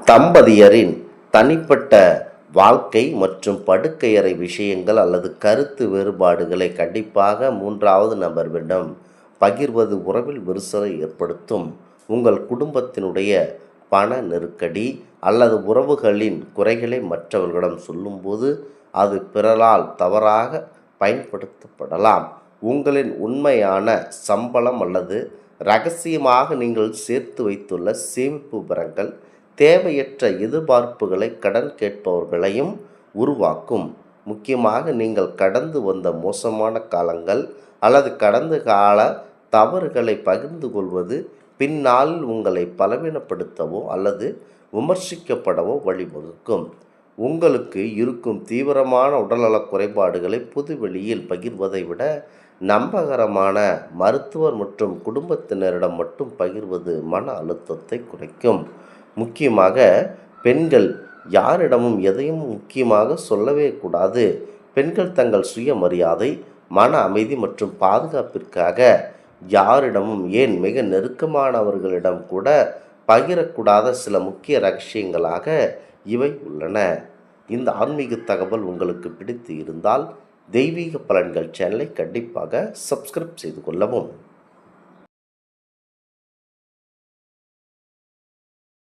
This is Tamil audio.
தம்பதியரின் தனிப்பட்ட வாழ்க்கை மற்றும் படுக்கையறை விஷயங்கள் அல்லது கருத்து வேறுபாடுகளை கண்டிப்பாக மூன்றாவது நபர்களிடம் பகிர்வது உறவில் விரிசலை ஏற்படுத்தும். உங்கள் குடும்பத்தினுடைய பண நெருக்கடி அல்லது உறவுகளின் குறைகளை மற்றவர்களிடம் சொல்லும்போது அது பிறரால் தவறாக பயன்படுத்தப்படலாம். உங்களின் உண்மையான சம்பளம் அல்லது இரகசியமாக நீங்கள் சேர்த்து வைத்துள்ள சேமிப்பு விவரங்கள் தேவையற்ற எதிர்பார்ப்புகளை கடன் கேட்பவர்களையும் உருவாக்கும். முக்கியமாக நீங்கள் கடந்து வந்த மோசமான காலங்கள் அல்லது கடந்த கால தவறுகளை பகிர்ந்து கொள்வது பின்னாளில் உங்களை பலவீனப்படுத்தவோ அல்லது விமர்சிக்கப்படவோ வழிவகுக்கும். உங்களுக்கு இருக்கும் தீவிரமான உடல்நலக் குறைபாடுகளை பொதுவெளியில் பகிர்வதை விட நம்பகரமான மருத்துவர் மற்றும் குடும்பத்தினரிடம் மட்டும் பகிர்வது மன அழுத்தத்தை குறைக்கும். முக்கியமாக பெண்கள் யாரிடமும் எதையும் முக்கியமாக சொல்லவே கூடாது. பெண்கள் தங்கள் சுயமரியாதை, மன அமைதி மற்றும் பாதுகாப்பிற்காக யாரிடமும், ஏன் மிக நெருக்கமானவர்களிடம் கூட பகிரக்கூடாத சில முக்கிய ரகசியங்களாக இவை உள்ளன. இந்த ஆன்மீக தகவல் உங்களுக்கு பிடித்து இருந்தால் தெய்வீக பலன்கள் சேனலை கண்டிப்பாக சப்ஸ்கிரைப் செய்து கொள்ளவும்.